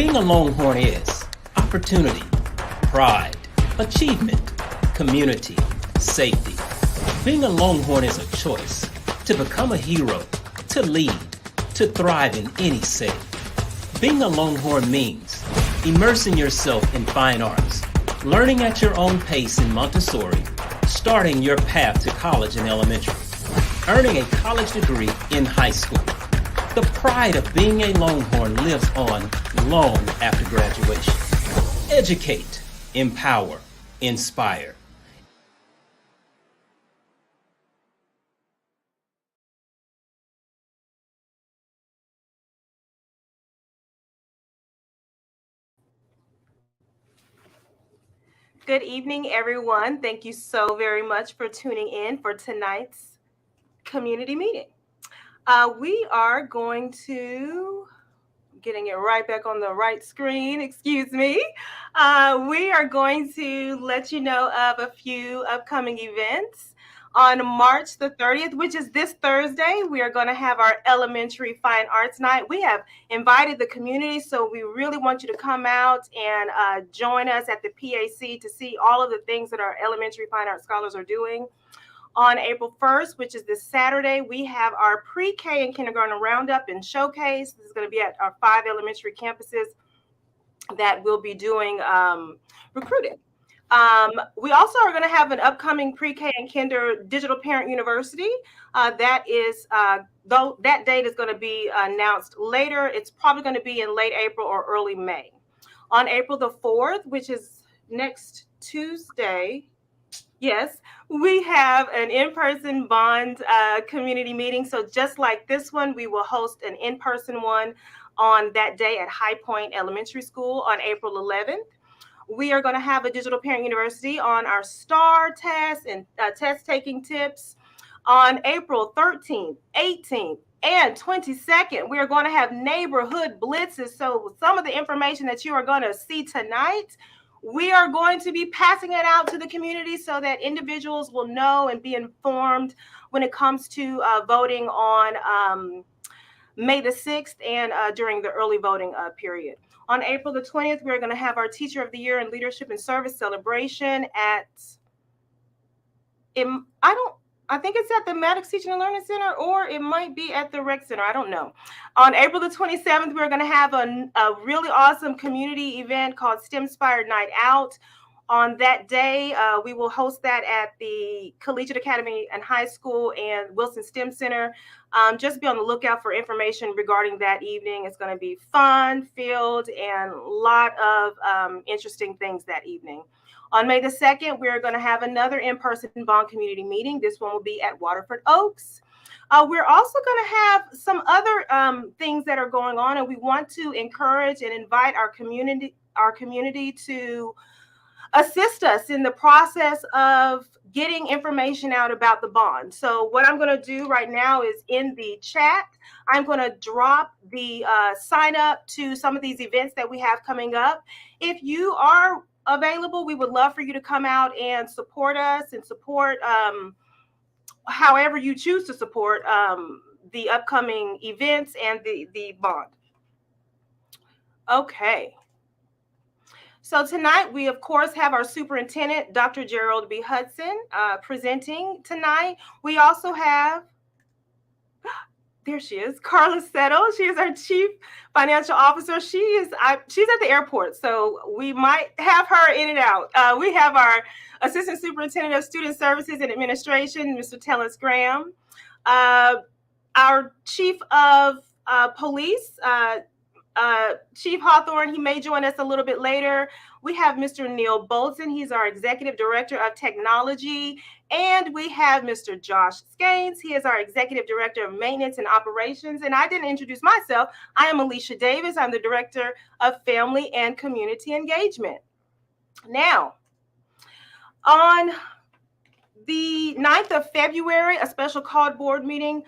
Being a Longhorn is opportunity, pride, achievement, community, safety. Being a Longhorn is a choice to become a hero, to lead, to thrive in any setting. Being a Longhorn means immersing yourself in fine arts, learning at your own pace in Montessori, starting your path to college in elementary, earning a college degree in high school. The pride of being a Longhorn lives on long after graduation. Educate, empower, inspire. Good evening, everyone. Thank you so very much for tuning in for tonight's community meeting. We are going to, getting it right back on the right screen, excuse me. We are going to let you know of a few upcoming events. On March the 30th, which is this Thursday, we are going to have our Elementary Fine Arts Night. We have invited the community, so we really want you to come out and join us at the PAC to see all of the things that our elementary fine arts scholars are doing. On April 1st, which is this Saturday, we have our pre-K and kindergarten roundup and showcase. This is going to be at our 5 elementary campuses that will be doing recruiting. We also are going to have an upcoming pre-K and kinder digital parent university. That date is going to be announced later. It's probably going to be in late April or early May. On April the 4th, which is next Tuesday, yes, we have an in-person Bond community meeting. So just like this one, we will host an in-person one on that day at High Point Elementary School on April 11th. We are going to have a digital parent university on our STAR test and test taking tips. On April 13th, 18th, and 22nd, we are going to have neighborhood blitzes. So some of the information that you are going to see tonight, we are going to be passing it out to the community so that individuals will know and be informed when it comes to voting on May the 6th and during the early voting period. On April the 20th, we're going to have our Teacher of the Year in Leadership and Service celebration at, I think it's at the Maddox Teaching and Learning Center, or it might be at the Rec Center. I don't know. On April the 27th, we're going to have a really awesome community event called STEM-Inspired Night Out. On that day, we will host that at the Collegiate Academy and High School and Wilson STEM Center. Just be on the lookout for information regarding that evening. It's going to be fun, filled, and a lot of interesting things that evening. On May the 2nd, we're going to have another in-person Bond community meeting. This one will be at Waterford Oaks. We're also going to have some other things that are going on, and we want to encourage and invite our community to assist us in the process of getting information out about the bond. So what I'm going to do right now is in the chat, I'm going to drop the sign up to some of these events that we have coming up. If you are available, we would love for you to come out and support us and support however you choose to support the upcoming events and the bond. Okay. So tonight, we, of course, have our superintendent, Dr. Gerald B. Hudson, presenting tonight. We also have, there she is, Carla Settle. She is our chief financial officer. She's at the airport, so we might have her in and out. We have our assistant superintendent of student services and administration, Mr. Tellus Graham. Our chief of police, Chief Hawthorne, he may join us a little bit later. We have Mr. Neil Bolton. He's our Executive Director of Technology. And we have Mr. Josh Skanes. He is our Executive Director of Maintenance and Operations. And I didn't introduce myself. I am Alicia Davis. I'm the Director of Family and Community Engagement. Now, on the 9th of February, a special called board meeting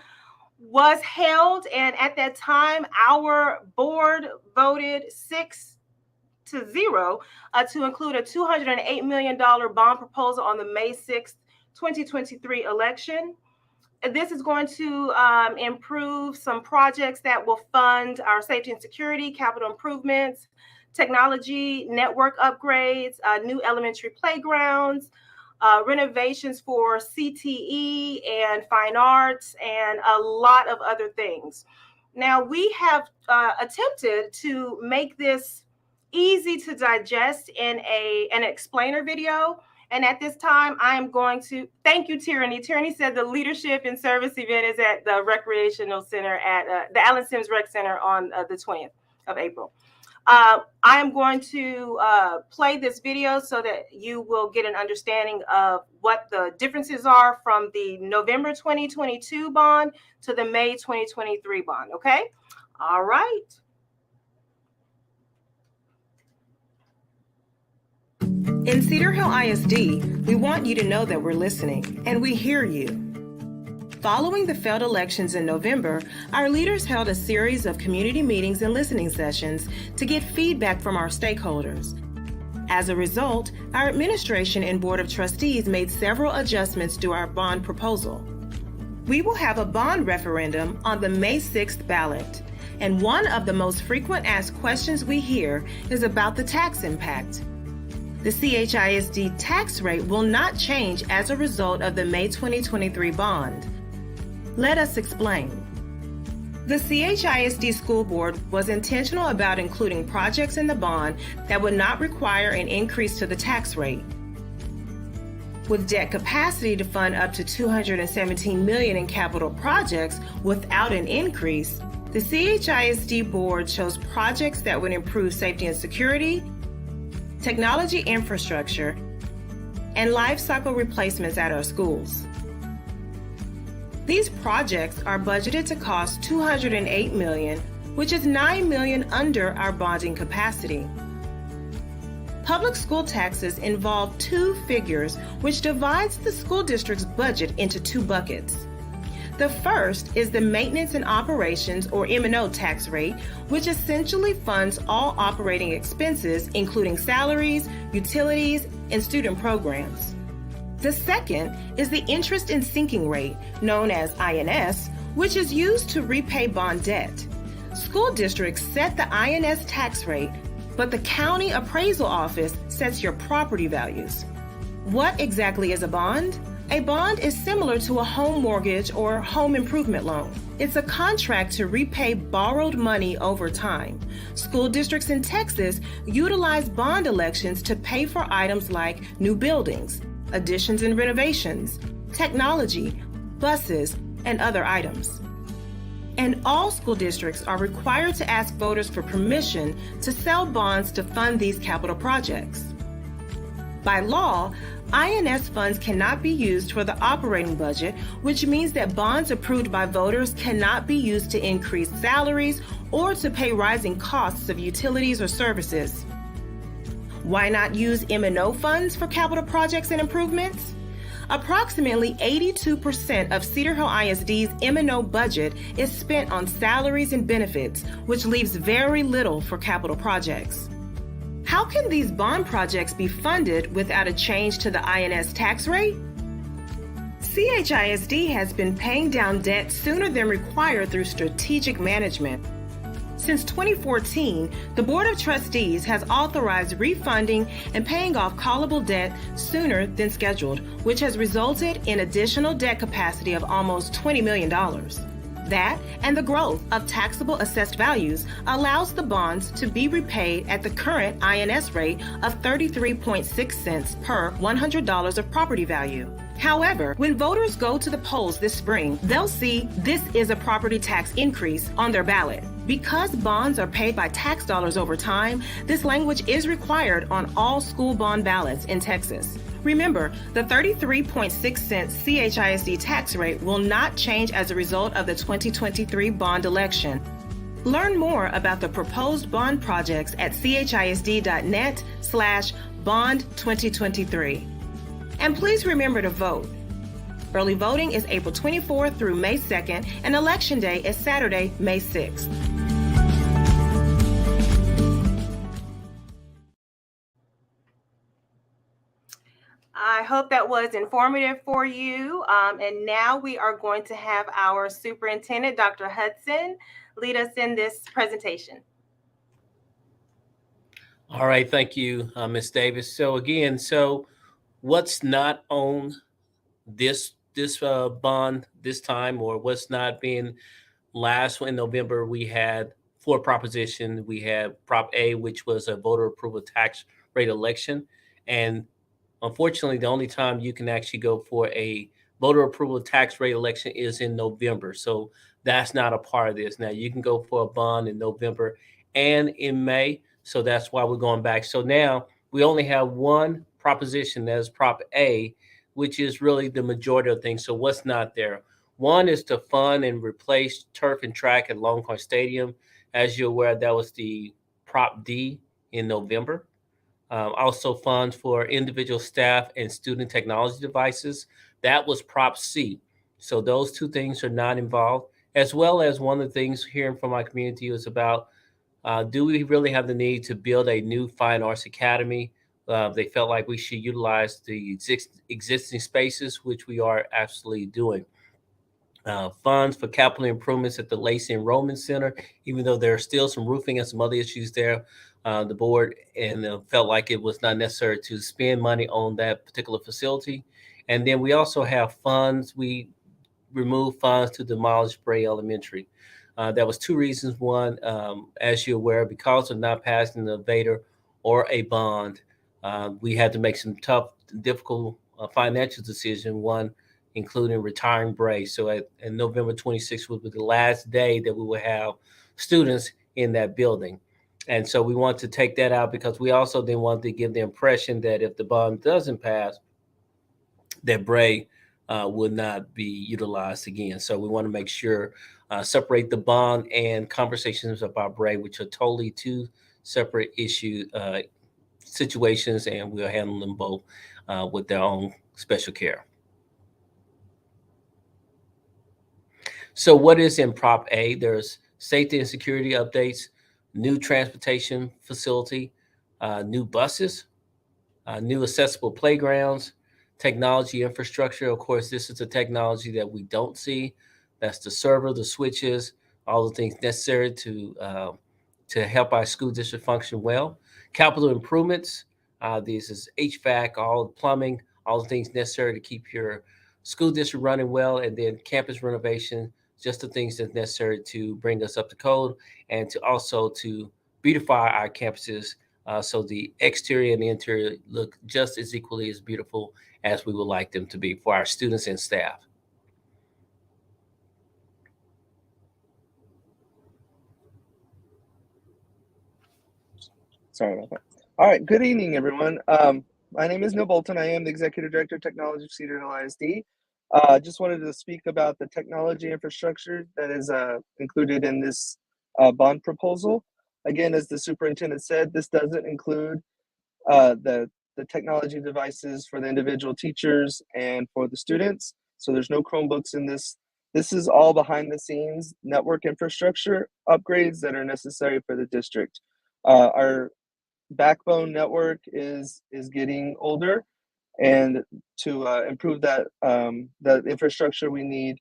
was held, and at that time, our board voted 6-0 to include a $208 million bond proposal on the May 6th, 2023 election. this is going to improve some projects that will fund our safety and security, capital improvements, technology, network upgrades, new elementary playgrounds, renovations for CTE and fine arts, and a lot of other things. Now, we have attempted to make this easy to digest in an explainer video. And at this time, I am going to thank you, Tyranny. Tyranny said the Leadership and Service event is at the Recreational Center at the Allen Sims Rec Center on the 20th of April. I am going to play this video so that you will get an understanding of what the differences are from the November 2022 bond to the May 2023 bond. Okay? All right. In Cedar Hill ISD, we want you to know that we're listening and we hear you. Following the failed elections in November, our leaders held a series of community meetings and listening sessions to get feedback from our stakeholders. As a result, our administration and Board of Trustees made several adjustments to our bond proposal. We will have a bond referendum on the May 6th ballot, and one of the most frequent asked questions we hear is about the tax impact. The CHISD tax rate will not change as a result of the May 2023 bond. Let us explain. The CHISD School Board was intentional about including projects in the bond that would not require an increase to the tax rate. With debt capacity to fund up to $217 million in capital projects without an increase, the CHISD Board chose projects that would improve safety and security, technology infrastructure, and life cycle replacements at our schools. These projects are budgeted to cost $208 million, which is $9 million under our bonding capacity. Public school taxes involve two figures, which divides the school district's budget into two buckets. The first is the Maintenance and Operations, or M&O tax rate, which essentially funds all operating expenses, including salaries, utilities, and student programs. The second is the Interest and Sinking rate, known as INS, which is used to repay bond debt. School districts set the INS tax rate, but the county appraisal office sets your property values. What exactly is a bond? A bond is similar to a home mortgage or home improvement loan. It's a contract to repay borrowed money over time. School districts in Texas utilize bond elections to pay for items like new buildings, additions and renovations, technology, buses, and other items. And all school districts are required to ask voters for permission to sell bonds to fund these capital projects. By law, INS funds cannot be used for the operating budget, which means that bonds approved by voters cannot be used to increase salaries or to pay rising costs of utilities or services. Why not use M&O funds for capital projects and improvements? Approximately 82% of Cedar Hill ISD's M&O budget is spent on salaries and benefits, which leaves very little for capital projects. How can these bond projects be funded without a change to the INS tax rate? CHISD has been paying down debt sooner than required through strategic management. Since 2014, the Board of Trustees has authorized refunding and paying off callable debt sooner than scheduled, which has resulted in additional debt capacity of almost $20 million. That and the growth of taxable assessed values allows the bonds to be repaid at the current INS rate of 33.6 cents per $100 of property value. However, when voters go to the polls this spring, they'll see this is a property tax increase on their ballot. Because bonds are paid by tax dollars over time, this language is required on all school bond ballots in Texas. Remember, the 33.6 cents CHISD tax rate will not change as a result of the 2023 bond election. Learn more about the proposed bond projects at chisd.net/bond2023. And please remember to vote. Early voting is April 24th through May 2nd, and Election Day is Saturday, May 6th. I hope that was informative for you. And now we are going to have our superintendent, Dr. Hudson, lead us in this presentation. All right, thank you, Ms. Davis. So again, what's not on this bond this time, or what's not being last in November? We had four propositions. We had Prop A, which was a voter approval tax rate election, and unfortunately, the only time you can actually go for a voter approval tax rate election is in November. So that's not a part of this. Now you can go for a bond in November and in May. So that's why we're going back. So now we only have one proposition, that's Prop A, which is really the majority of things. So what's not there? One is to fund and replace turf and track at Longhorn Stadium. As you're aware, that was the Prop D in November. Also funds for individual staff and student technology devices. That was Prop C. So those two things are not involved, as well as one of the things hearing from my community was about, do we really have the need to build a new fine arts academy? They felt like we should utilize the existing spaces, which we are absolutely doing. Funds for capital improvements at the Lacey Enrollment Center, even though there are still some roofing and some other issues there. The board and felt like it was not necessary to spend money on that particular facility. And then we also have funds. We removed funds to demolish Bray Elementary. That was two reasons. One, as you're aware, because of not passing the Vader or a bond, we had to make some tough, difficult financial decision. One, including retiring Bray. So and November 26th would be the last day that we would have students in that building. And so we want to take that out because we also then want to give the impression that if the bond doesn't pass, that Bray would not be utilized again. So we want to make sure separate the bond and conversations about Bray, which are totally two separate issue situations, and we'll handle them both with their own special care. So what is in Prop A? There's safety and security updates, new transportation facility, new buses, new accessible playgrounds, technology infrastructure. Of course, this is a technology that we don't see. That's the server, the switches, all the things necessary to help our school district function well. Capital improvements. This is HVAC, all the plumbing, all the things necessary to keep your school district running well, and then campus renovation, just the things that's necessary to bring us up to code and to also to beautify our campuses so the exterior and the interior look just as equally as beautiful as we would like them to be for our students and staff. Sorry about that. All right. Good evening, everyone. My name is Neil Bolton. I am the Executive Director of Technology for Cedar Hill ISD. Just wanted to speak about the technology infrastructure that is included in this bond proposal. Again, as the superintendent said, this doesn't include the technology devices for the individual teachers and for the students. So there's no Chromebooks in this. This is all behind the scenes network infrastructure upgrades that are necessary for the district. Our backbone network is getting older, and to improve that infrastructure, we need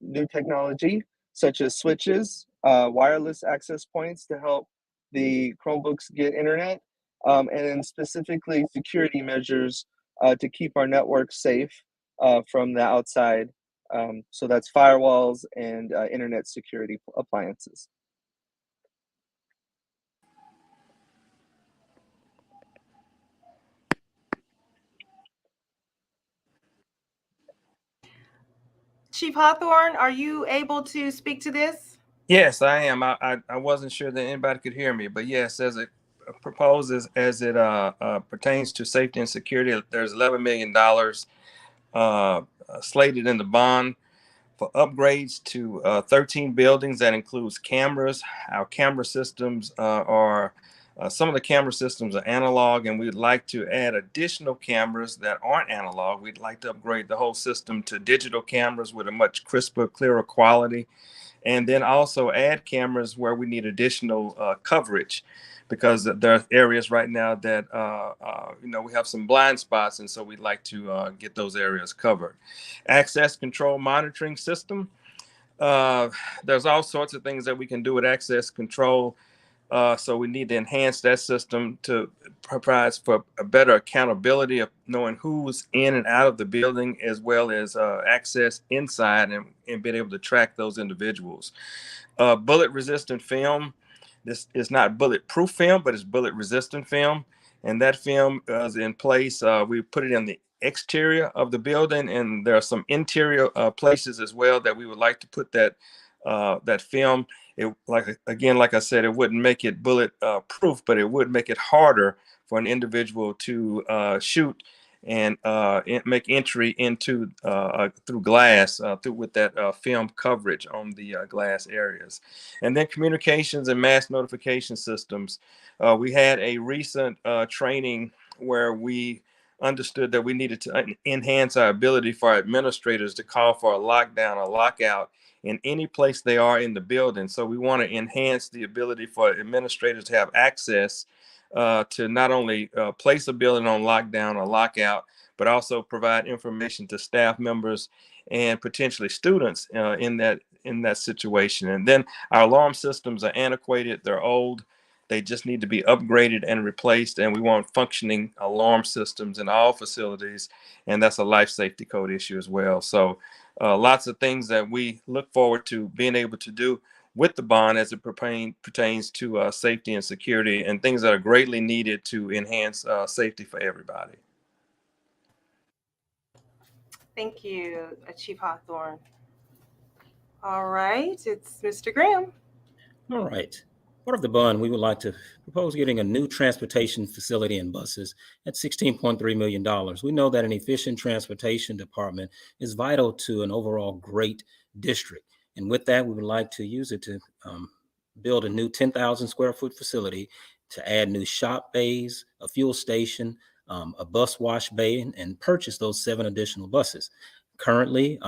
new technology such as switches, wireless access points to help the Chromebooks get internet, and then specifically security measures to keep our network safe from the outside. So that's firewalls and internet security appliances. Chief Hawthorne, are you able to speak to this? Yes, I am. I wasn't sure that anybody could hear me, but yes, as it proposes, as it pertains to safety and security, there's $11 million slated in the bond for upgrades to 13 buildings. That includes cameras. Our camera systems are some of the camera systems are analog, and we'd like to add additional cameras that aren't analog. We'd like to upgrade the whole system to digital cameras with a much crisper, clearer quality. and then also add cameras where we need additional coverage, because there are areas right now that we have some blind spots, and so we'd like to get those areas covered. Access control monitoring system. There's all sorts of things that we can do with access control. So we need to enhance that system to provide for a better accountability of knowing who's in and out of the building, as well as access inside, and being able to track those individuals. Bullet resistant film. This is not bulletproof film, but it's bullet resistant film. And that film is in place. We put it in the exterior of the building, and there are some interior places as well that we would like to put that film. It, like I said, it wouldn't make it bullet proof, but it would make it harder for an individual to shoot and make entry into through glass with that film coverage on the glass areas. And then communications and mass notification systems. We had a recent training where we understood that we needed to enhance our ability for our administrators to call for a lockdown or lockout in any place they are in the building. So we want to enhance the ability for administrators to have access to not only place a building on lockdown or lockout, but also provide information to staff members and potentially students in that situation. And then our alarm systems are antiquated, they're old, they just need to be upgraded and replaced. And we want functioning alarm systems in all facilities, and that's a life safety code issue as well. So lots of things that we look forward to being able to do with the bond as it pertains to safety and security, and things that are greatly needed to enhance safety for everybody. Thank you, Chief Hawthorne. All right, it's Mr. Graham. All right. Part of the bond, we would like to propose getting a new transportation facility and buses at $16.3 million. We know that an efficient transportation department is vital to an overall great district. And with that, we would like to use it to build a new 10,000 square foot facility to add new shop bays, a fuel station, a bus wash bay, and purchase those 7 additional buses. Currently,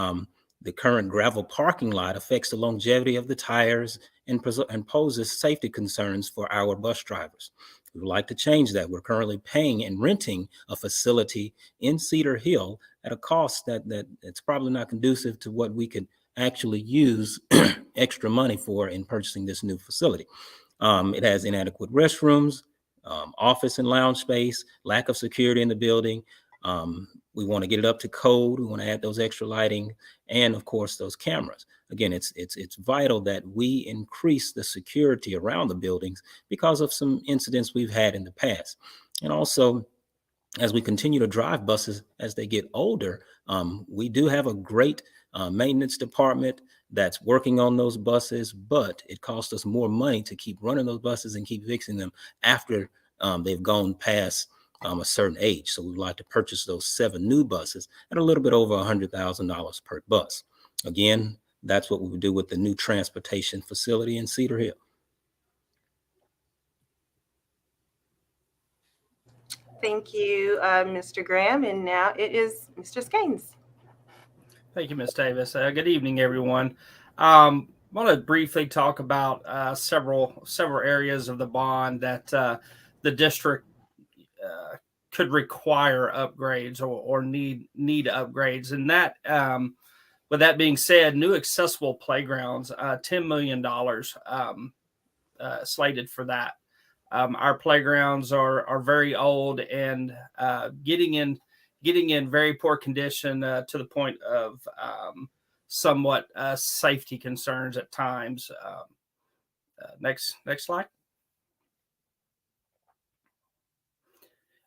the current gravel parking lot affects the longevity of the tires and poses safety concerns for our bus drivers. We would like to change that. We're currently paying and renting a facility in Cedar Hill at a cost that it's probably not conducive to what we could actually use extra money for in purchasing this new facility. It has inadequate restrooms, office and lounge space, lack of security in the building. We want to get it up to code. We want to add those extra lighting and, of course, those cameras. Again, it's vital that we increase the security around the buildings because of some incidents we've had in the past. And also, as we continue to drive buses as they get older, we do have a great maintenance department that's working on those buses, but it costs us more money to keep running those buses and keep fixing them after they've gone past a certain age. So we'd like to purchase those 7 new buses at a little bit over $100,000 per bus. Again, that's what we would do with the new transportation facility in Cedar Hill. Thank you, Mr. Graham. And now it is Mr. Skanes. Thank you, Ms. Davis. Good evening, everyone. I want to briefly talk about several areas of the bond that the district could require upgrades or need upgrades. And that, with that being said, new accessible playgrounds, $10 million slated for that. Our playgrounds are very old and getting in very poor condition to the point of somewhat safety concerns at times. Next slide.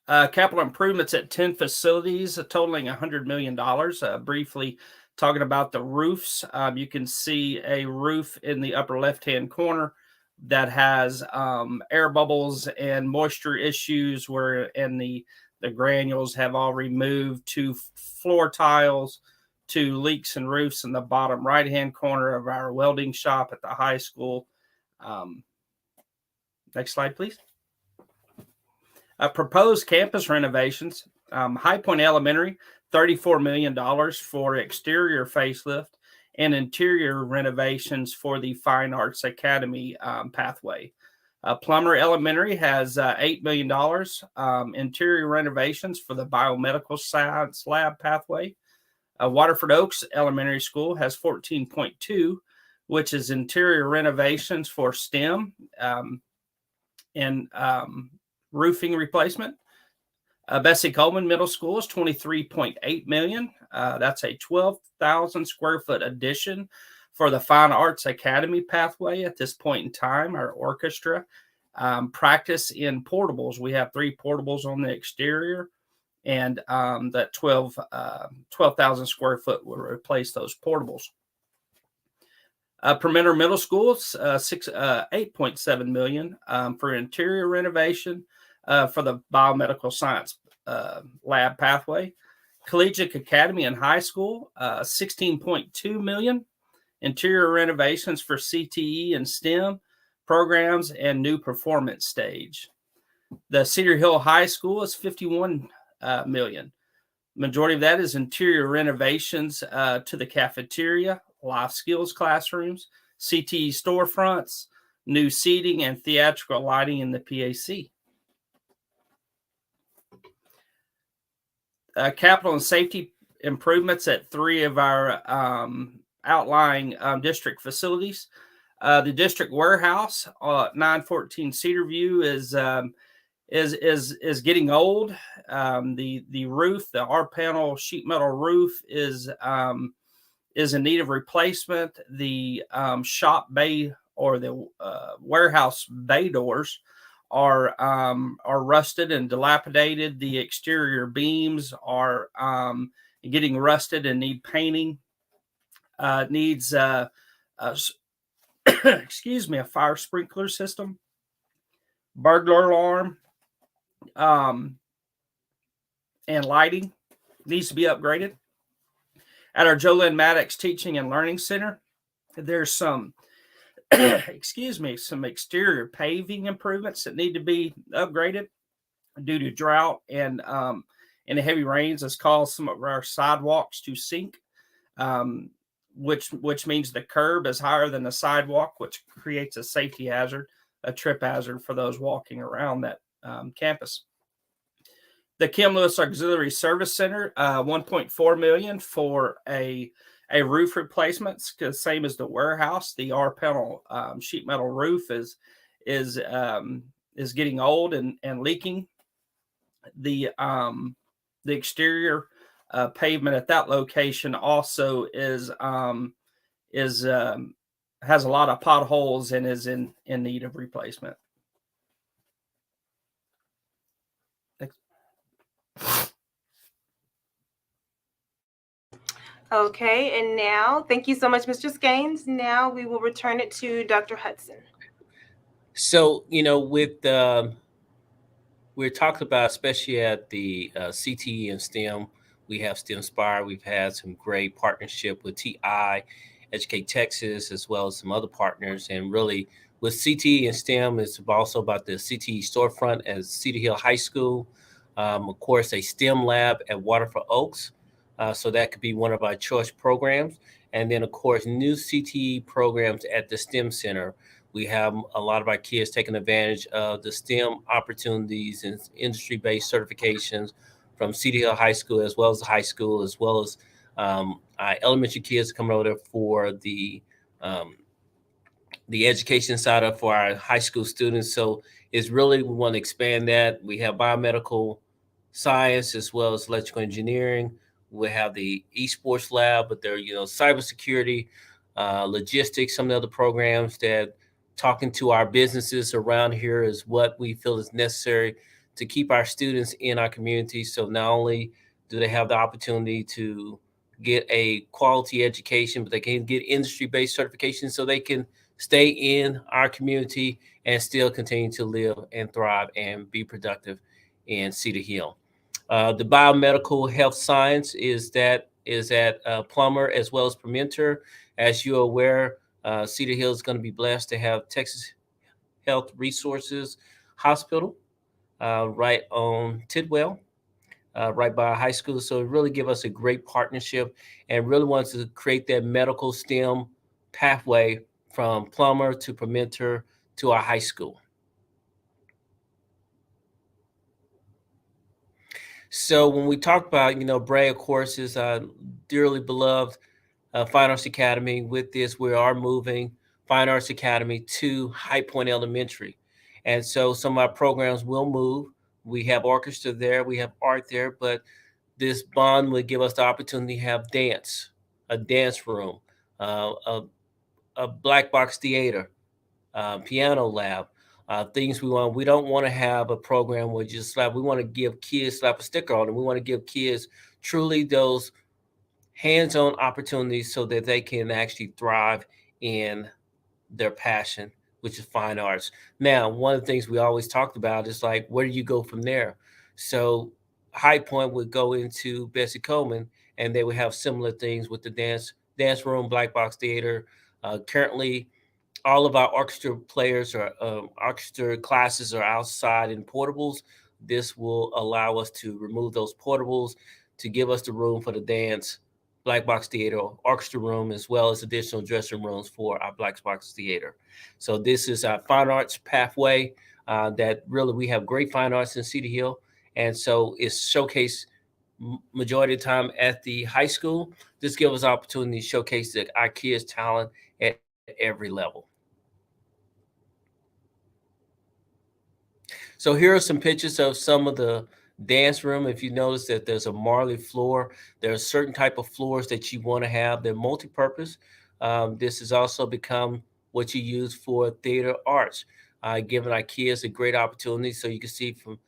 Capital improvements at 10 facilities, totaling $100 million. Briefly talking about the roofs, you can see a roof in the upper left-hand corner that has air bubbles and moisture issues and the granules have all removed, to floor tiles, to leaks and roofs in the bottom right-hand corner of our welding shop at the high school. Next slide, please. Proposed campus renovations. High Point Elementary, $34 million for exterior facelift and interior renovations for the Fine Arts Academy pathway. Plummer Elementary has $8 million interior renovations for the biomedical science lab pathway. Waterford Oaks Elementary School has 14.2, which is interior renovations for STEM and roofing replacement. Bessie Coleman Middle School is 23.8 million. That's a 12,000 square foot addition for the Fine Arts Academy pathway at this point in time. Our orchestra practice in portables. We have 3 portables on the exterior, and that 12,000 square foot will replace those portables. Permitter Middle School, 8.7 million for interior renovation for the biomedical science lab pathway. Collegiate Academy and High School, 16.2 million interior renovations for CTE and STEM programs and new performance stage. The Cedar Hill High School is 51 million. Majority of that is interior renovations to the cafeteria, life skills classrooms, CTE storefronts, new seating, and theatrical lighting in the PAC. Capital and safety improvements at 3 of our outlying district facilities. The district warehouse, 914 Cedarview, is getting old. The roof, the R panel sheet metal roof, is in need of replacement. The shop bay or the warehouse bay doors are rusted and dilapidated. The exterior beams are getting rusted and need painting. Needs excuse me, a fire sprinkler system, burglar alarm, and lighting needs to be upgraded. At our Jolynn Maddox Teaching and Learning Center, there's some excuse me, some exterior paving improvements that need to be upgraded due to drought and the heavy rains has caused some of our sidewalks to sink, which means the curb is higher than the sidewalk, which creates a safety hazard, a trip hazard for those walking around that campus. The Kim Lewis Auxiliary Service Center, 1.4 million for a roof replacement, same as the warehouse. The R panel sheet metal roof is getting old and leaking. The exterior pavement at that location also has a lot of potholes and is in need of replacement. Okay, and now, thank you so much, Mr. Skanes. Now we will return it to Dr. Hudson. So, we're talking about, especially at the CTE and STEM, we have STEMspire. We've had some great partnership with TI, Educate Texas, as well as some other partners. And really, with CTE and STEM, it's also about the CTE storefront at Cedar Hill High School. Of course, a STEM lab at Waterford Oaks. So that could be one of our choice programs. And then, of course, new CTE programs at the STEM Center. We have a lot of our kids taking advantage of the STEM opportunities and industry-based certifications from Cedar Hill High School, as well as the high school, as well as our elementary kids coming over there for the education side of for our high school students. So it's really, we want to expand that. We have biomedical science as well as electrical engineering. We have the esports lab, but there, cybersecurity, logistics, some of the other programs that talking to our businesses around here is what we feel is necessary to keep our students in our community. So not only do they have the opportunity to get a quality education, but they can get industry-based certification so they can stay in our community and still continue to live and thrive and be productive in Cedar Hill. The biomedical health science is at Plummer as well as Permitter. As you're aware, Cedar Hill is going to be blessed to have Texas Health Resources Hospital right on Tidwell. right by our high school. So it really give us a great partnership and really wants to create that medical STEM pathway from plumber to preventer to our high school. So when we talk about, Bray, of course, is dearly beloved Fine Arts Academy. With this, we are moving Fine Arts Academy to High Point Elementary. And so some of our programs will move. We have orchestra there, we have art there, but this bond would give us the opportunity to have dance, a dance room, a black box theater, piano lab, things we want. We don't want to have a program where just slap. We want to give kids slap a sticker on them. We want to give kids truly those hands-on opportunities so that they can actually thrive in their passion, which is fine arts. Now, one of the things we always talked about is like, where do you go from there? So High Point would go into Bessie Coleman, and they would have similar things with the dance room, black box theater. Currently, all of our orchestra players or orchestra classes are outside in portables. This will allow us to remove those portables to give us the room for the dance, black box theater, orchestra room, as well as additional dressing rooms for our black box theater. So this is our fine arts pathway that really we have great fine arts in Cedar Hill. And so it's showcased majority of the time at the high school. This gives us opportunity to showcase our kids' talent at every level. So here are some pictures of some of the dance room. If you notice that there's a marley floor, there are certain type of floors that you want to have. They're multi-purpose. This has also become what you use for theater arts, giving our kids a great opportunity. So you can see from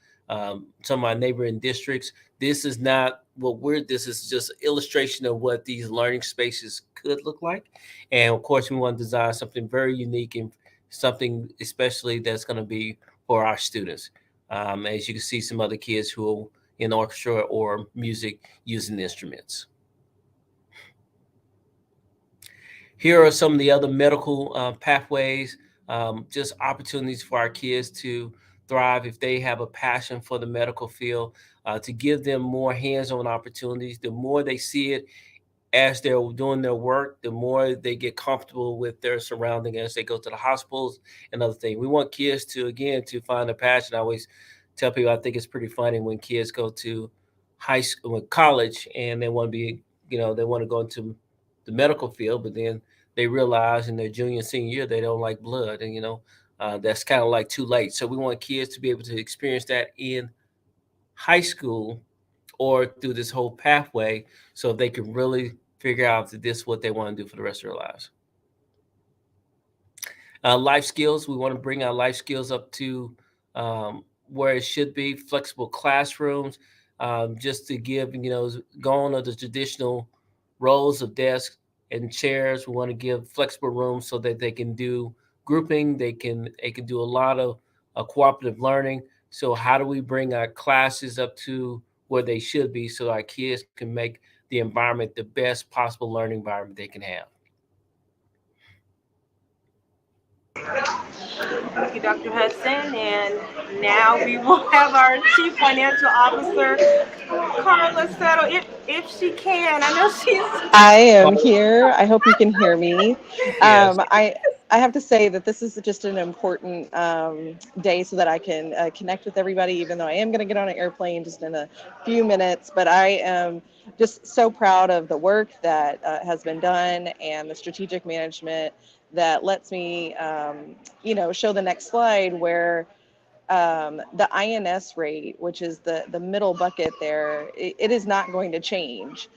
some of our neighboring districts, this is not what this is just illustration of what these learning spaces could look like. And of course, we want to design something very unique and something especially that's going to be for our students. As you can see, some other kids who are in orchestra or music using instruments. Here are some of the other medical pathways, just opportunities for our kids to thrive if they have a passion for the medical field, to give them more hands-on opportunities. The more they see it as they're doing their work, the more they get comfortable with their surrounding as they go to the hospitals and other things. We want kids to, again, to find a passion. I always tell people, I think it's pretty funny when kids go to high school, college, and they want to be, they want to go into the medical field, but then they realize in their junior, senior year, they don't like blood. And, that's kind of like too late. So we want kids to be able to experience that in high school or through this whole pathway so they can really figure out that this is what they want to do for the rest of their lives. Life skills, we want to bring our life skills up to where it should be, flexible classrooms, just to give, gone are the traditional rows of desks and chairs. We want to give flexible rooms so that they can do grouping, they can do a lot of cooperative learning. So how do we bring our classes up to where they should be so our kids can make the environment the best possible learning environment they can have? Thank you, Dr. Hudson. And now we will have our Chief Financial Officer, Carla Settle, if she can. I know she's. I am here. I hope you can hear me. Yes. I have to say that this is just an important day so that I can connect with everybody, even though I am going to get on an airplane just in a few minutes. But I am just so proud of the work that has been done and the strategic management that lets me, show the next slide where the INS rate, which is the middle bucket there, it is not going to change.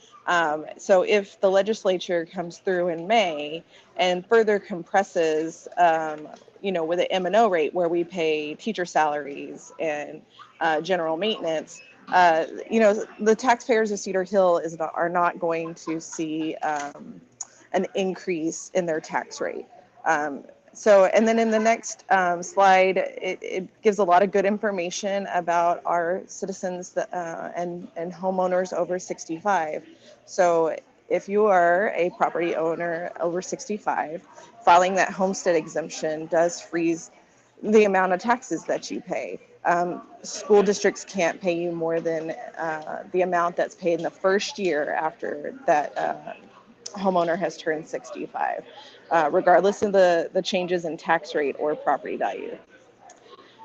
So if the legislature comes through in May and further compresses, with the M&O rate where we pay teacher salaries and general maintenance, the taxpayers of Cedar Hill are not going to see an increase in their tax rate. And then in the next slide, it gives a lot of good information about our citizens and homeowners over 65. So if you are a property owner over 65, filing that homestead exemption does freeze the amount of taxes that you pay. School districts can't pay you more than the amount that's paid in the first year after that homeowner has turned 65, regardless of the changes in tax rate or property value.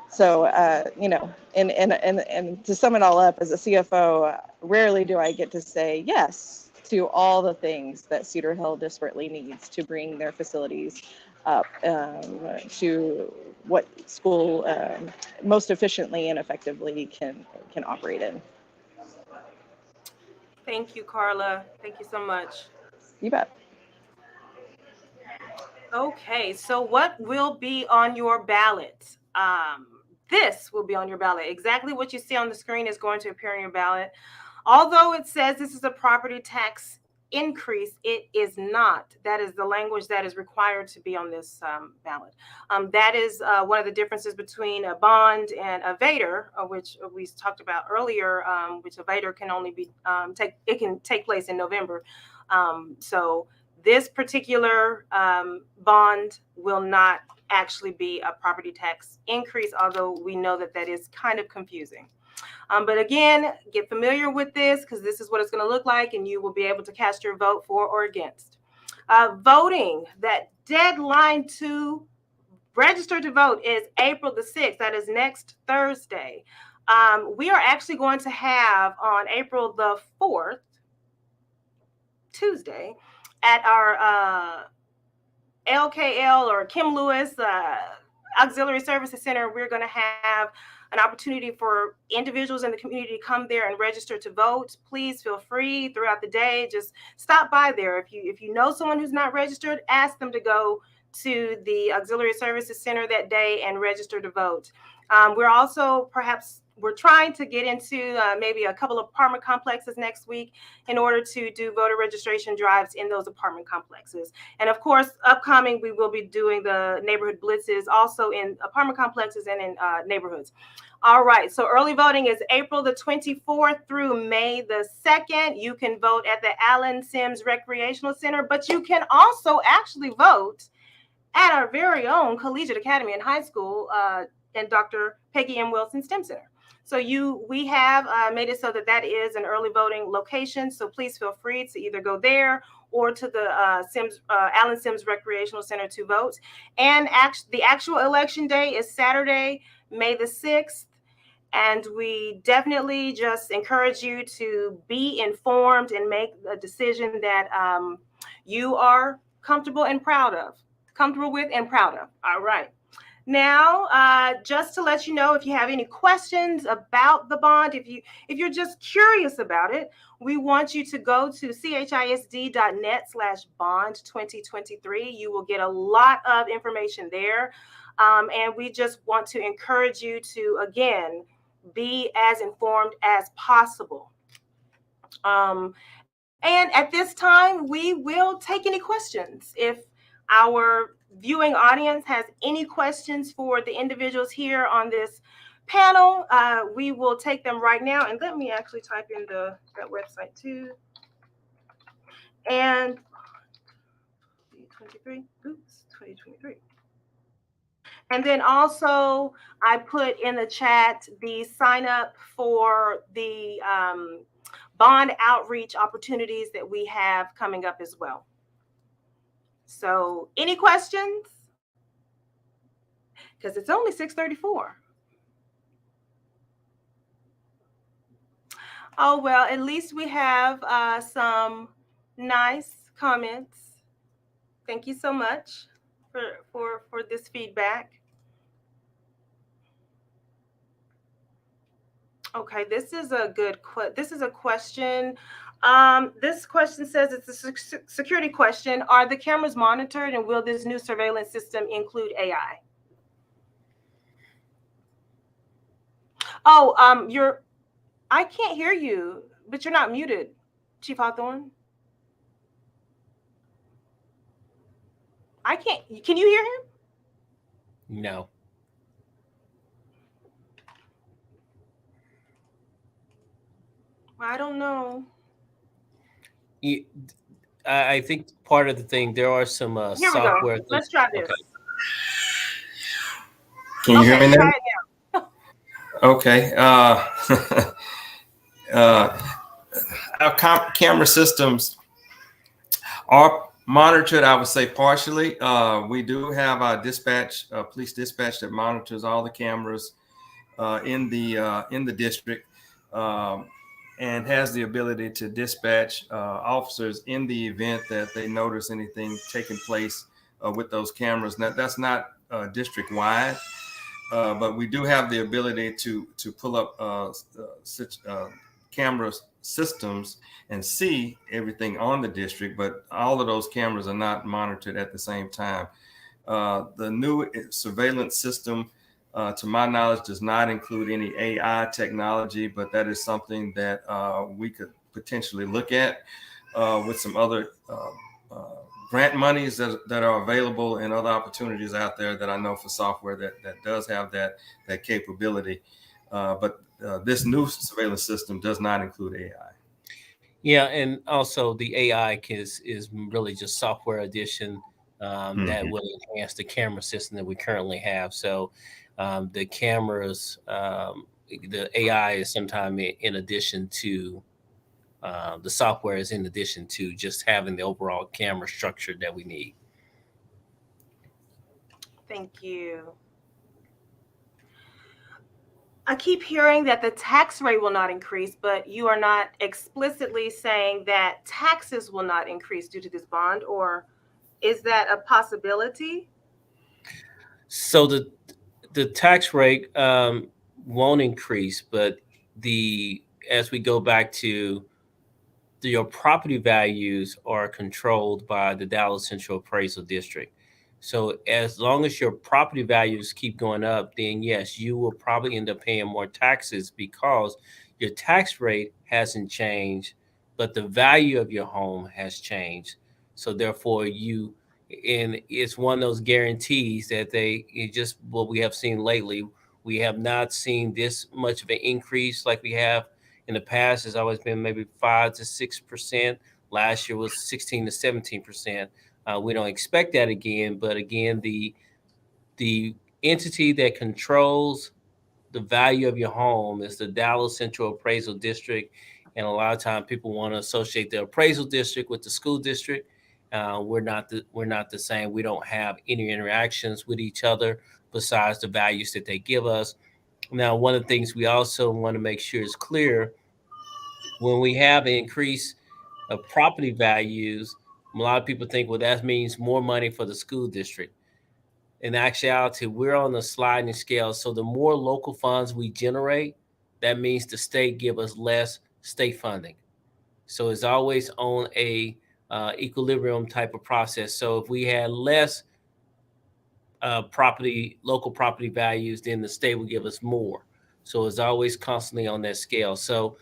So, you know, and to sum it all up, as a CFO, rarely do I get to say yes to all the things that Cedar Hill desperately needs to bring their facilities up to what school most efficiently and effectively can operate in. Thank you, Carla. Thank you so much. You bet. Okay, so what will be on your ballot? This will be on your ballot. Exactly what you see on the screen is going to appear on your ballot. Although it says this is a property tax increase, it is not. That is the language that is required to be on this ballot. That is one of the differences between a bond and a VADR, which we talked about earlier, which a VADR can only be it can take place in November. So this particular bond will not actually be a property tax increase, although we know that that is kind of confusing. But again, get familiar with this because this is what it's going to look like, and you will be able to cast your vote for or against. Voting, that deadline to register to vote is April the 6th. That is next Thursday. We are actually going to have on April the 4th, Tuesday, at our LKL or Kim Lewis Auxiliary Services Center, we're going to have an opportunity for individuals in the community to come there and register to vote. Please feel free throughout the day. Just stop by there. If you know someone who's not registered, ask them to go to the Auxiliary Services Center that day and register to vote. We're trying to get into maybe a couple of apartment complexes next week in order to do voter registration drives in those apartment complexes. And of course, upcoming, we will be doing the neighborhood blitzes also in apartment complexes and in neighborhoods. All right, so early voting is April the 24th through May the 2nd. You can vote at the Allen Sims Recreational Center, but you can also actually vote at our very own Collegiate Academy and High School and Dr. Peggy M. Wilson STEM Center. So we have made it so that is an early voting location. So please feel free to either go there or to the Allen Sims Recreational Center to vote. And the actual election day is Saturday, May the 6th. And we definitely just encourage you to be informed and make a decision that you are comfortable with and proud of. All right. Now, just to let you know, if you have any questions about the bond, if you're just curious about it, we want you to go to chisd.net/bond2023. You will get a lot of information there. And we just want to encourage you to, again, be as informed as possible. And at this time, we will take any questions. If our viewing audience has any questions for the individuals here on this panel, we will take them right now. And let me actually type in that website too. And 2023. And then also I put in the chat the sign up for the bond outreach opportunities that we have coming up as well. So any questions? Because it's only 6:34. Oh, well, at least we have some nice comments. Thank you so much for this feedback. Okay, this is a question. This question says it's a security question. Are the cameras monitored, and will this new surveillance system include AI? Oh, I can't hear you, but you're not muted, Chief Hawthorne. I can't. Can you hear him? No. I don't know. I think part of the thing, there are some software things. Let's try this. Okay. Can you hear me now? Try it now. Okay. Our camera systems are monitored, I would say partially. We do have our dispatch, police dispatch that monitors all the cameras in the district, and has the ability to dispatch officers in the event that they notice anything taking place with those cameras. Now, that's not district wide, but we do have the ability to pull up camera systems and see everything on the district, but all of those cameras are not monitored at the same time. The new surveillance system, to my knowledge, does not include any AI technology, but that is something that we could potentially look at with some other grant monies that are available and other opportunities out there that I know for software that does have that capability. But this new surveillance system does not include AI. Yeah, and also the AI is really just software addition that will enhance the camera system that we currently have. So the cameras, the AI is sometime in addition to the software is in addition to just having the overall camera structure that we need. Thank you. I keep hearing that the tax rate will not increase, but you are not explicitly saying that taxes will not increase due to this bond, or is that a possibility? So the tax rate won't increase, but as we go back to your property values are controlled by the Dallas Central Appraisal District. So as long as your property values keep going up, then yes, you will probably end up paying more taxes because your tax rate hasn't changed, but the value of your home has changed. So therefore and it's one of those guarantees that just what we have seen lately. We have not seen this much of an increase like we have in the past. Has always been maybe 5 to 6%. Last year was 16 to 17%. We don't expect that again, but again, the entity that controls the value of your home is the Dallas Central Appraisal District, and a lot of time people want to associate the appraisal district with the school district. We're not the same. We don't have any interactions with each other besides the values that they give us. Now, one of the things we also want to make sure is clear when we have an increase of property values, a lot of people think, well, that means more money for the school district. In actuality, we're on the sliding scale. So the more local funds we generate, that means the state give us less state funding. So it's always on a equilibrium type of process. So if we had less local property values, then the state would give us more. So it's always constantly on that scale. So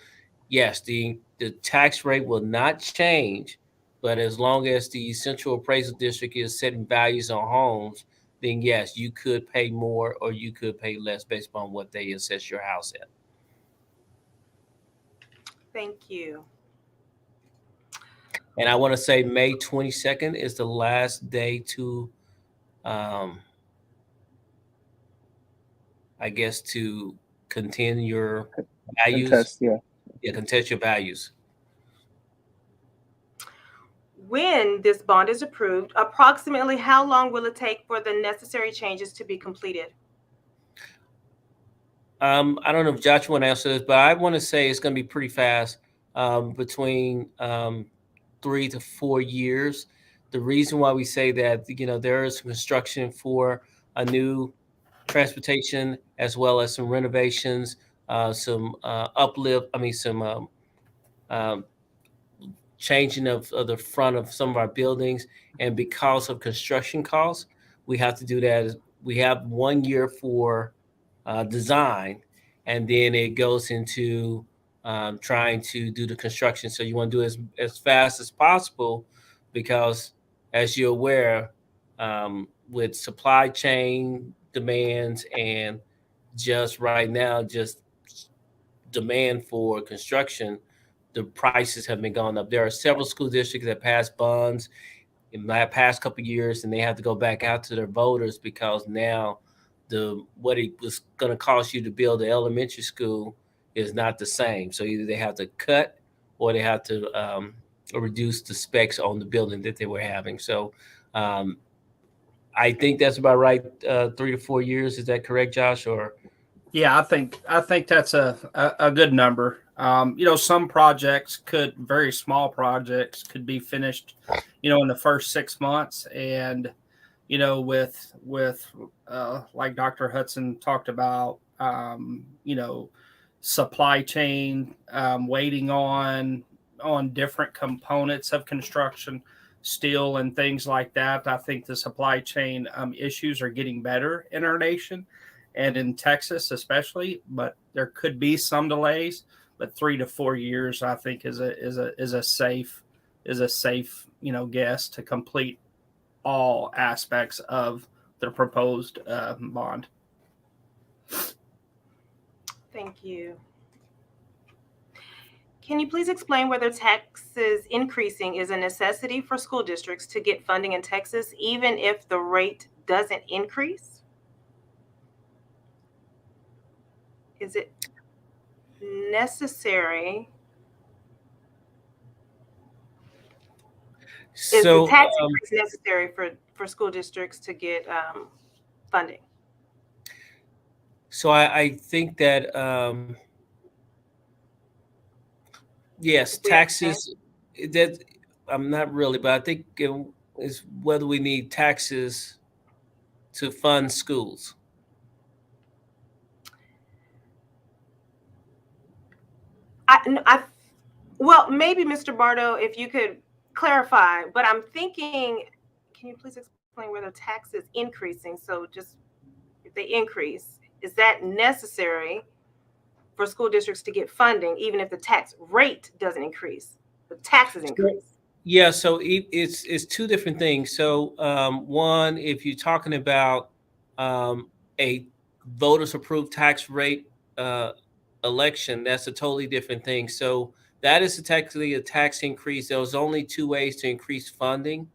yes, the tax rate will not change, but as long as the Central Appraisal District is setting values on homes, then yes, you could pay more or you could pay less based upon what they assess your house at. Thank you. And I want to say May 22nd is the last day to, I guess, to contend your values. Contest, yeah. Yeah, contest your values. When this bond is approved, approximately how long will it take for the necessary changes to be completed? I don't know if Josh want to answer this, but I want to say it's going to be pretty fast, between 3 to 4 years. The reason why we say that, there is construction for a new transportation as well as some renovations, some uplift. I mean, some changing of the front of some of our buildings. And because of construction costs, we have to do that. We have 1 year for design, and then it goes into trying to do the construction. So you want to do it as fast as possible because, as you're aware, with supply chain demands and just right now, just demand for construction, the prices have been going up. There are several school districts that passed bonds in the past couple of years, and they have to go back out to their voters because now what it was going to cost you to build the elementary school is not the same. So either they have to cut or they have to reduce the specs on the building that they were having. So I think that's about right. 3 to 4 years. Is that correct, Josh? Or Yeah, I think that's a good number. Some projects very small projects could be finished, in the first 6 months, and with like Dr. Hudson talked about, supply chain, waiting on different components of construction, steel and things like that. I think the supply chain issues are getting better in our nation and in Texas especially, but there could be some delays. But 3 to 4 years, I think, is a safe guess to complete all aspects of the proposed bond. Thank you. Can you please explain whether taxes increasing is a necessity for school districts to get funding in Texas, even if the rate doesn't increase? Is it necessary? Is the tax increase necessary for school districts to get funding? so I think that yes, taxes. That I'm not really, but I think is whether we need taxes to fund schools. Well, maybe Mr. Bardo, if you could clarify, but I'm thinking, can you please explain whether tax is increasing? So just if they increase, is that necessary for school districts to get funding, even if the tax rate doesn't increase, the taxes increase? Yeah, so it's two different things. So one, if you're talking about a voters approved tax rate election, that's a totally different thing. So that is technically a tax increase. There's only two ways to increase funding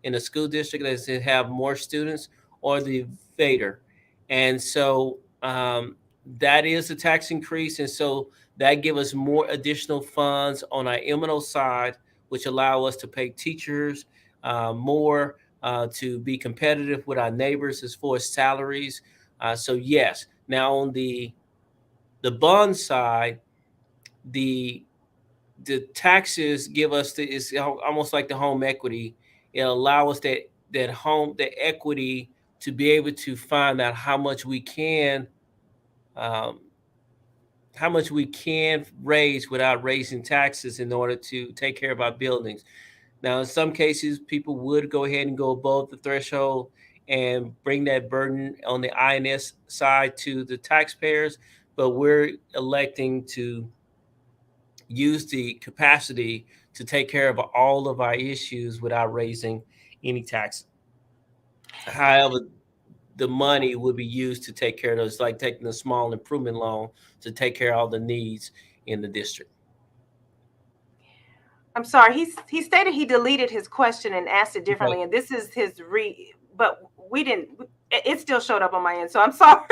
in a school district: is to have more students or the vader. And so that is a tax increase, and so that give us more additional funds on our M&O side, which allow us to pay teachers more, to be competitive with our neighbors as far as salaries. So yes, now on the bond side, the taxes give us it's almost like the home equity. It allows us the equity to be able to find out how much we can raise without raising taxes in order to take care of our buildings. Now, in some cases, people would go ahead and go above the threshold and bring that burden on the INS side to the taxpayers, but we're electing to use the capacity to take care of all of our issues without raising any taxes. However, the money would be used to take care of those, like taking a small improvement loan to take care of all the needs in the district. I'm sorry, he stated he deleted his question and asked it differently, Okay. and this is his but we didn't. It still showed up on my end, so I'm sorry.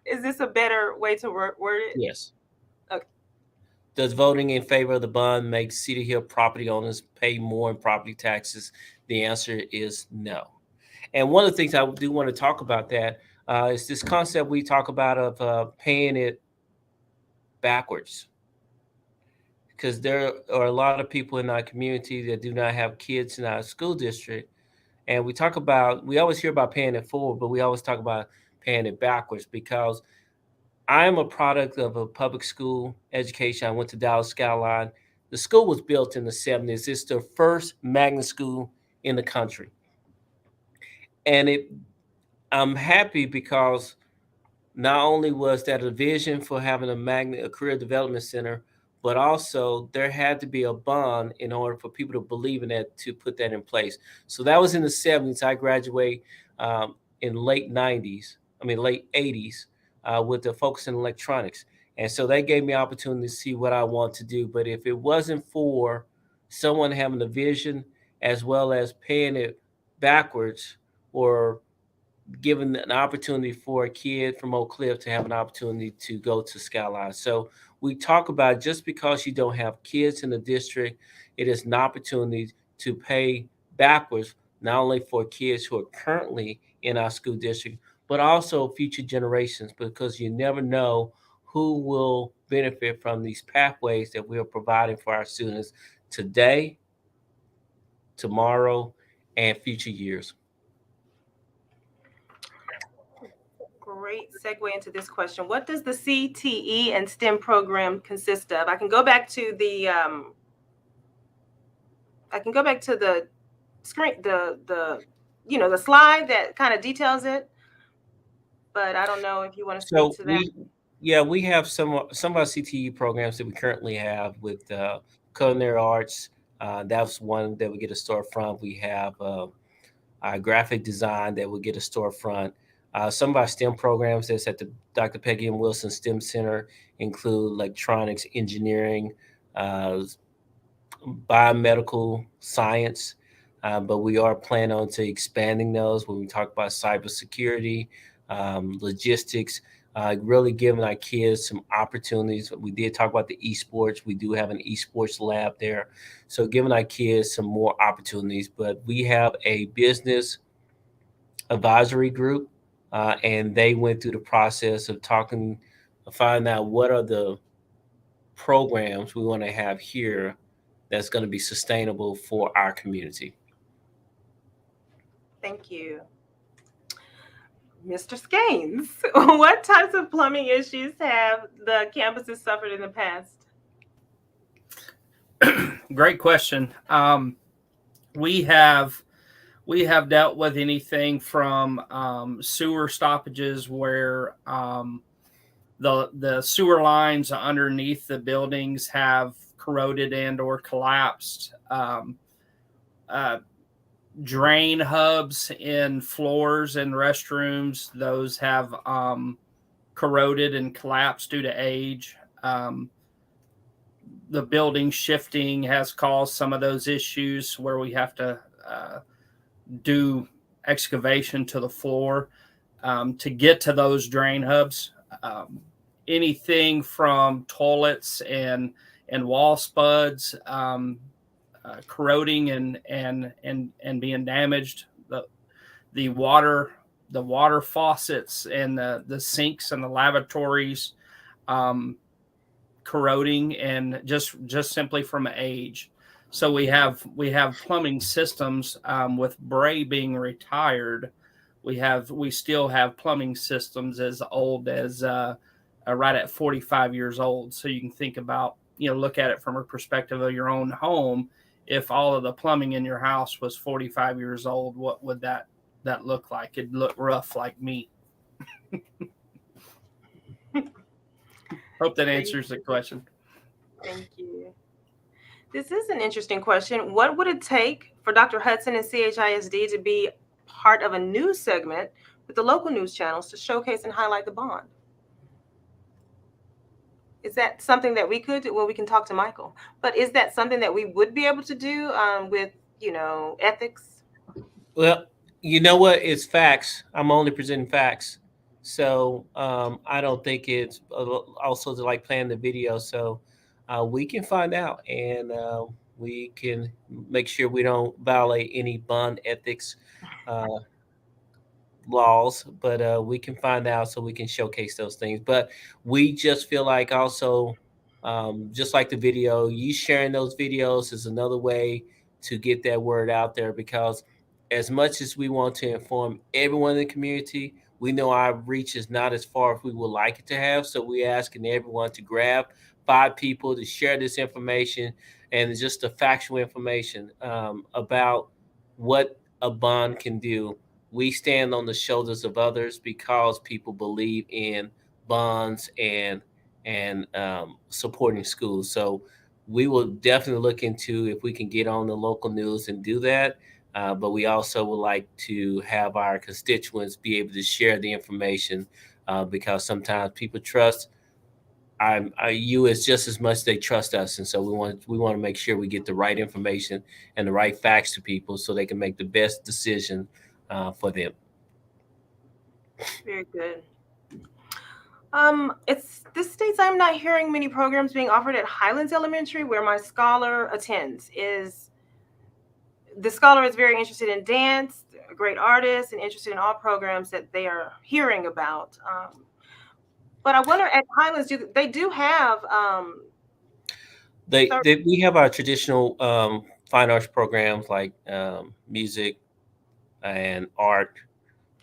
Is this a better way to word it? Yes. Okay. Does voting in favor of the bond make Cedar Hill property owners pay more in property taxes? The answer is no. And one of the things I do want to talk about that is this concept we talk about of paying it backwards. Because there are a lot of people in our community that do not have kids in our school district. And we always hear about paying it forward, but we always talk about paying it backwards, because I am a product of a public school education. I went to Dallas Skyline. The school was built in the 70s. It's the first magnet school in the country. And I'm happy because not only was that a vision for having a career development center, but also there had to be a bond in order for people to believe in that, to put that in place. So that was in the 70s. I graduated in late 80s with the focus in electronics. And so they gave me opportunity to see what I want to do. But if it wasn't for someone having a vision as well as paying it backwards, or giving an opportunity for a kid from Oak Cliff to have an opportunity to go to Skyline. So we talk about just because you don't have kids in the district, it is an opportunity to pay backwards, not only for kids who are currently in our school district, but also future generations, because you never know who will benefit from these pathways that we are providing for our students today, tomorrow, and future years. Great segue into this question. What does the CTE and STEM program consist of? I can go back to the screen, the slide that kind of details it, but I don't know if you want to speak So to that. we have some of our CTE programs that we currently have with culinary arts. That's one that we get a storefront. We have our graphic design that will get a storefront. Some of our STEM programs that's at the Dr. Peggy M. Wilson STEM Center include electronics, engineering, biomedical science, but we are planning on to expanding those when we talk about cybersecurity, logistics, really giving our kids some opportunities. We did talk about the esports. We do have an esports lab there. So giving our kids some more opportunities, but we have a business advisory group, and they went through the process of finding out what are the programs we want to have here that's going to be sustainable for our community. Thank you. Mr. Skanes, what types of plumbing issues have the campuses suffered in the past? Great question. We have dealt with anything from sewer stoppages where the sewer lines underneath the buildings have corroded and or collapsed. Drain hubs in floors and restrooms, those have corroded and collapsed due to age. The building shifting has caused some of those issues where we have to do excavation to the floor to get to those drain hubs. Anything from toilets and wall spuds corroding and being damaged, the water faucets and the sinks and the lavatories corroding, and just simply from age. So we have plumbing systems with Bray being retired. We still have plumbing systems as old as right at 45 years old. So you can think about, look at it from a perspective of your own home. If all of the plumbing in your house was 45 years old, what would that look like? It'd look rough like me. Hope that answers the question. Thank you. This is an interesting question. What would it take for Dr. Hudson and CHISD to be part of a news segment with the local news channels to showcase and highlight the bond? Is that something that we could do? Well, we can talk to Michael, but is that something that we would be able to do with, ethics? Well, you know what? It's facts. I'm only presenting facts. So I don't think it's also to plan the video. So we can find out, and we can make sure we don't violate any bond ethics laws, but we can find out so we can showcase those things. But we just feel like also, just like the video, you sharing those videos is another way to get that word out there, because as much as we want to inform everyone in the community, we know our reach is not as far as we would like it to have. So we're asking everyone to grab 5 people to share this information, and just the factual information about what a bond can do. We stand on the shoulders of others because people believe in bonds and supporting schools. So we will definitely look into if we can get on the local news and do that. But we also would like to have our constituents be able to share the information, because sometimes people trust you as just as much as they trust us, and so we want to make sure we get the right information and the right facts to people so they can make the best decision for them. Very good. This states I'm not hearing many programs being offered at Highlands Elementary, where my scholar attends. The scholar is very interested in dance, a great artist, and interested in all programs that they are hearing about. But I wonder at Highlands, they do have We have our traditional fine arts programs like music and art.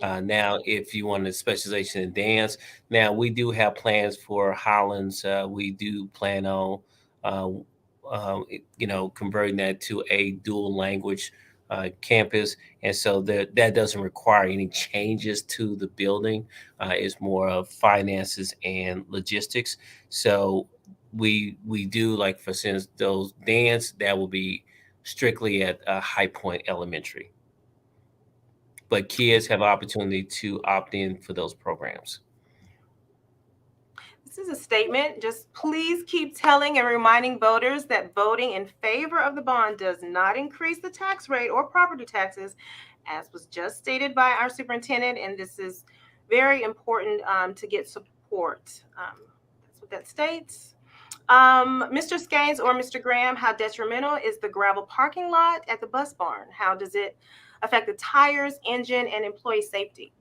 Now, if you want a specialization in dance, now we do have plans for Highlands. We do plan on, uh, converting that to a dual language campus, and so that doesn't require any changes to the building. It's more of finances and logistics. So we do, like, for instance, those dance that will be strictly at High Point Elementary, but kids have opportunity to opt in for those programs. This is a statement. Just please keep telling and reminding voters that voting in favor of the bond does not increase the tax rate or property taxes, as was just stated by our superintendent. And this is very important to get support. That's what that states. Mr. Skanes or Mr. Graham, how detrimental is the gravel parking lot at the bus barn? How does it affect the tires, engine, and employee safety?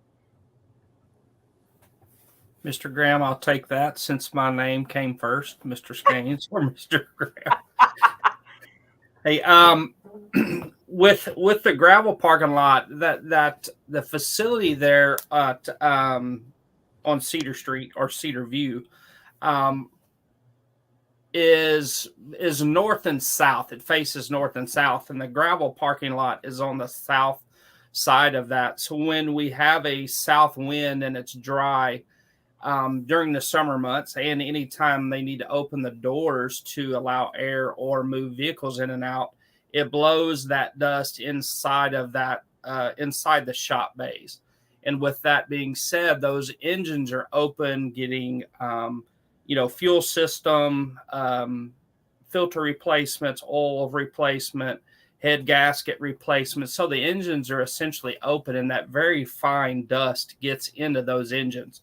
Mr. Graham, I'll take that since my name came first, Mr. Skanes or Mr. Graham. Hey, with the gravel parking lot, that the facility there at on Cedar Street or Cedar View is north and south. It faces north and south, and the gravel parking lot is on the south side of that. So when we have a south wind and it's dry during the summer months, and anytime they need to open the doors to allow air or move vehicles in and out, it blows that dust inside of that inside the shop bays. And with that being said, those engines are open, getting fuel system, filter replacements, oil replacement, head gasket replacement. So the engines are essentially open, and that very fine dust gets into those engines.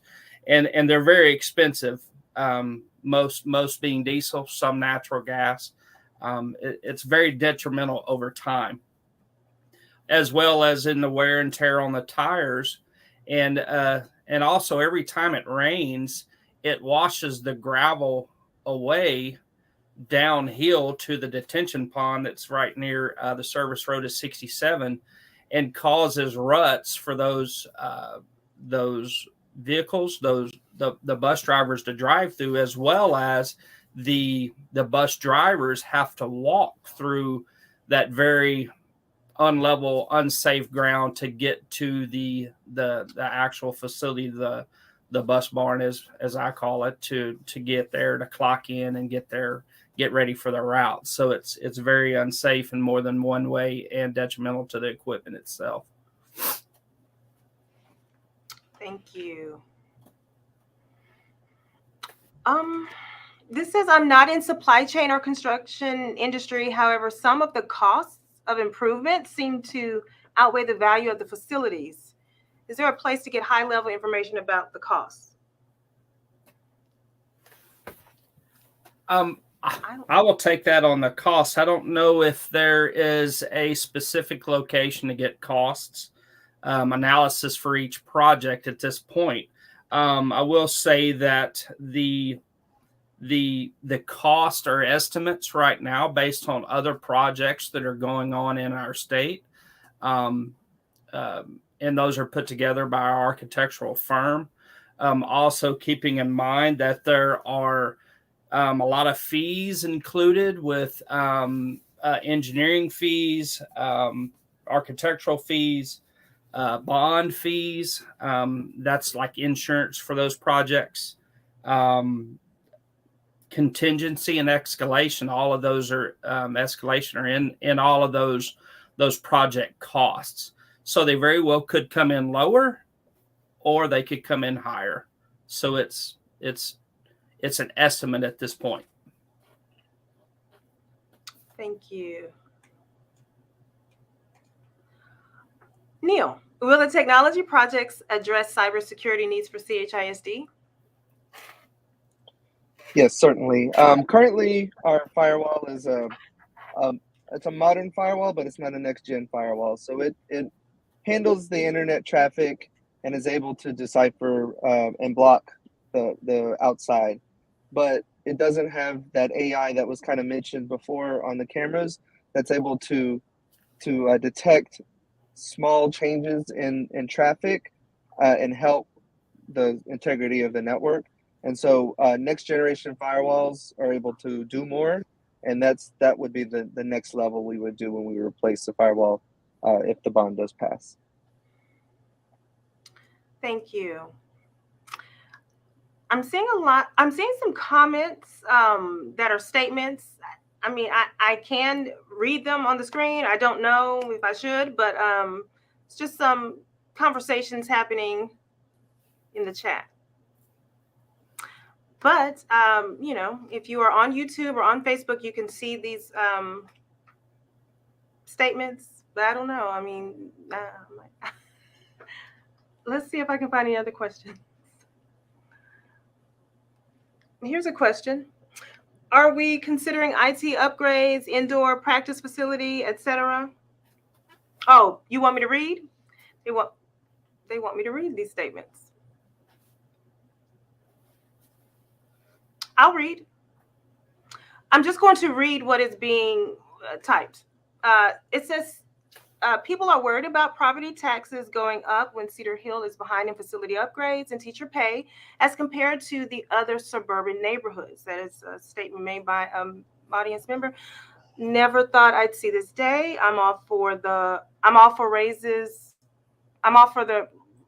And they're very expensive, most being diesel, some natural gas. It's very detrimental over time, as well as in the wear and tear on the tires. And also every time it rains, it washes the gravel away downhill to the detention pond that's right near the service road of 67, and causes ruts for those vehicles, the bus drivers to drive through, as well as the bus drivers have to walk through that very unlevel, unsafe ground to get to the actual facility, the bus barn, as I call it, to get there, to clock in and get ready for the route. So it's very unsafe in more than one way and detrimental to the equipment itself. Thank you. This says I'm not in supply chain or construction industry. However, some of the costs of improvement seem to outweigh the value of the facilities. Is there a place to get high-level information about the costs? I will take that on the costs. I don't know if there is a specific location to get costs analysis for each project at this point. I will say that the cost or estimates right now based on other projects that are going on in our state, and those are put together by our architectural firm. Also keeping in mind that there are a lot of fees included with engineering fees, architectural fees, bond fees. That's like insurance for those projects. Contingency and escalation, all of those are escalation are in all of those project costs. So they very well could come in lower, or they could come in higher. So it's an estimate at this point. Thank you. Neil, Will the technology projects address cybersecurity needs for CHISD? Yes, certainly. Currently, our firewall is it's a modern firewall, but it's not a next gen firewall. So it handles the internet traffic and is able to decipher and block the outside, but it doesn't have that AI that was kind of mentioned before on the cameras that's able to detect small changes in traffic and help the integrity of the network. And so next generation firewalls are able to do more, and that would be the next level we would do when we replace the firewall if the bond does pass. Thank you. I'm seeing some comments that are statements. I mean, I can read them on the screen. I don't know if I should, but it's just some conversations happening in the chat. But you know, if you are on YouTube or on Facebook, you can see these statements. But I don't know. I mean, let's see if I can find any other questions. Here's a question. Are we considering IT upgrades, indoor practice facility, etc.? Oh, you want me to read? They want me to read these statements. I'll read. I'm just going to read what is being typed. It says, people are worried about property taxes going up when Cedar Hill is behind in facility upgrades and teacher pay as compared to the other suburban neighborhoods. That is a statement made by audience member. Never thought I'd see this day. I'm all for the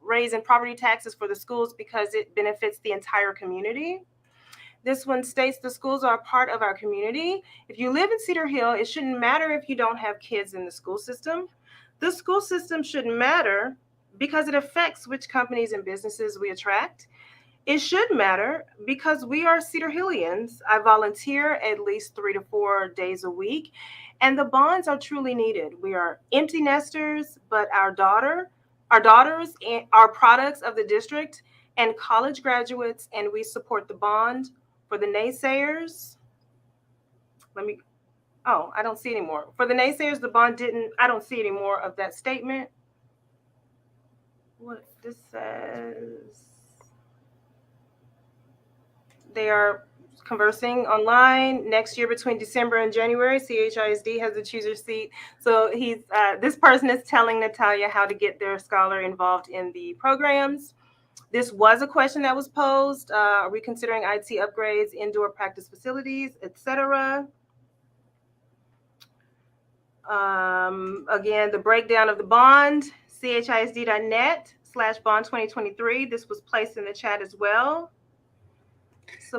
raise in property taxes for the schools because it benefits the entire community. This one states the schools are a part of our community. If you live in Cedar Hill, it shouldn't matter if you don't have kids in the school system. The school system shouldn't matter because it affects which companies and businesses we attract. It should matter because we are Cedar Hillians. I volunteer at least 3 to 4 days a week, and the bonds are truly needed. We are empty nesters, but our daughters are products of the district and college graduates, and we support the bond. For the naysayers, I don't see any more. For the naysayers, the bond didn't, I don't see any more of that statement. What this says, they are conversing online next year between December and January. CHISD has a chooser seat. So this person is telling Natalia how to get their scholar involved in the programs. This was a question that was posed. Are we considering IT upgrades, indoor practice facilities, etc.? Again, the breakdown of the bond, chisd.net/bond 2023. This was placed in the chat as well.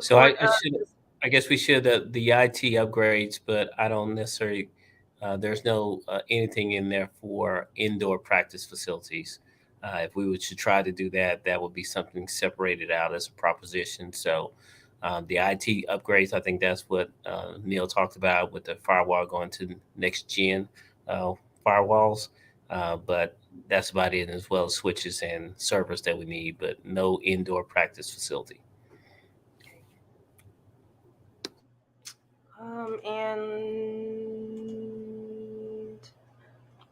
So I guess we should the IT upgrades, but I don't necessarily. There's no anything in there for indoor practice facilities. If we were to try to do that, that would be something separated out as a proposition. So the IT upgrades, I think that's what Neil talked about with the firewall going to next gen firewalls. But that's about it, as well as switches and servers that we need, but no indoor practice facility. And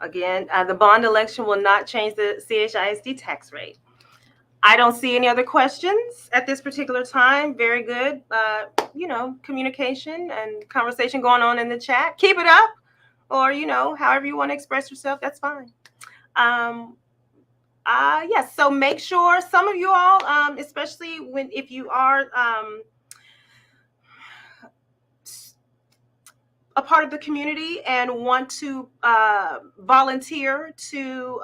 again, the bond election will not change the CHISD tax rate. I don't see any other questions at this particular time. Very good, communication and conversation going on in the chat. Keep it up, or, however you want to express yourself, that's fine. Yes, so make sure some of you all, especially if you are a part of the community and want to volunteer to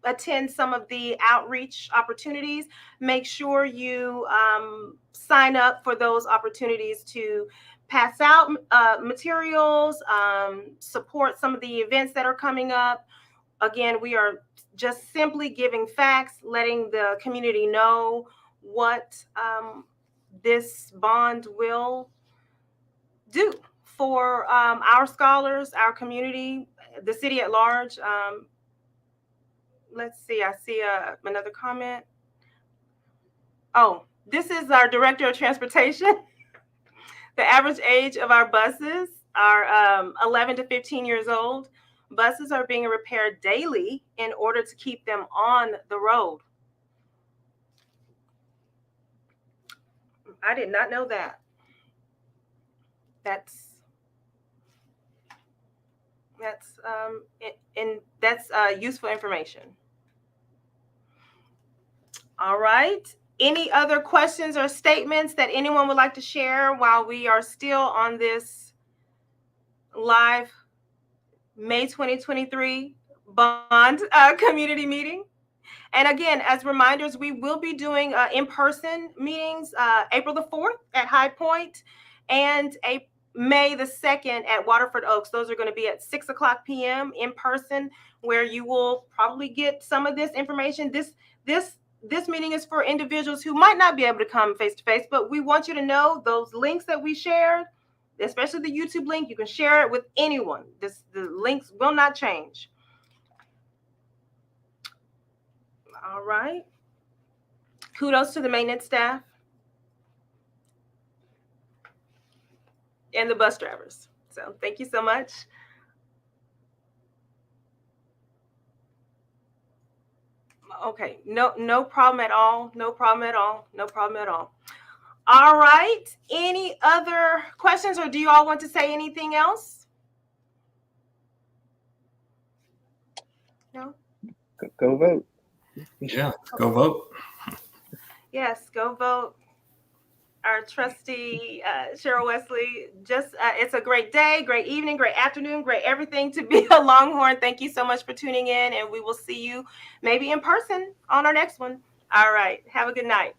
attend some of the outreach opportunities, make sure you sign up for those opportunities to pass out materials, support some of the events that are coming up. Again, we are just simply giving facts, letting the community know what this bond will do for our scholars, our community, the city at large. let's see. I see another comment. Oh, this is our Director of Transportation. The average age of our buses are 11 to 15 years old. Buses are being repaired daily in order to keep them on the road. I did not know that. That's useful information. All right. Any other questions or statements that anyone would like to share while we are still on this live May 2023 Bond community meeting? And again, as reminders, we will be doing in-person meetings April the 4th at High Point and May the 2nd at Waterford Oaks. Those are going to be at 6:00 p.m. in person, where you will probably get some of this information. This meeting is for individuals who might not be able to come face to face, but we want you to know those links that we shared, especially the YouTube link. You can share it with anyone. The links will not change. All right. Kudos to the maintenance staff and the bus drivers. So thank you so much. Okay, no problem at all. No problem at all. No problem at all. All right. Any other questions, or do you all want to say anything else? No? Go vote. Yeah, go vote. Yes, go vote. Our trustee, Cheryl Wesley, it's a great day, great evening, great afternoon, great everything to be a Longhorn. Thank you so much for tuning in, and we will see you maybe in person on our next one. All right. Have a good night.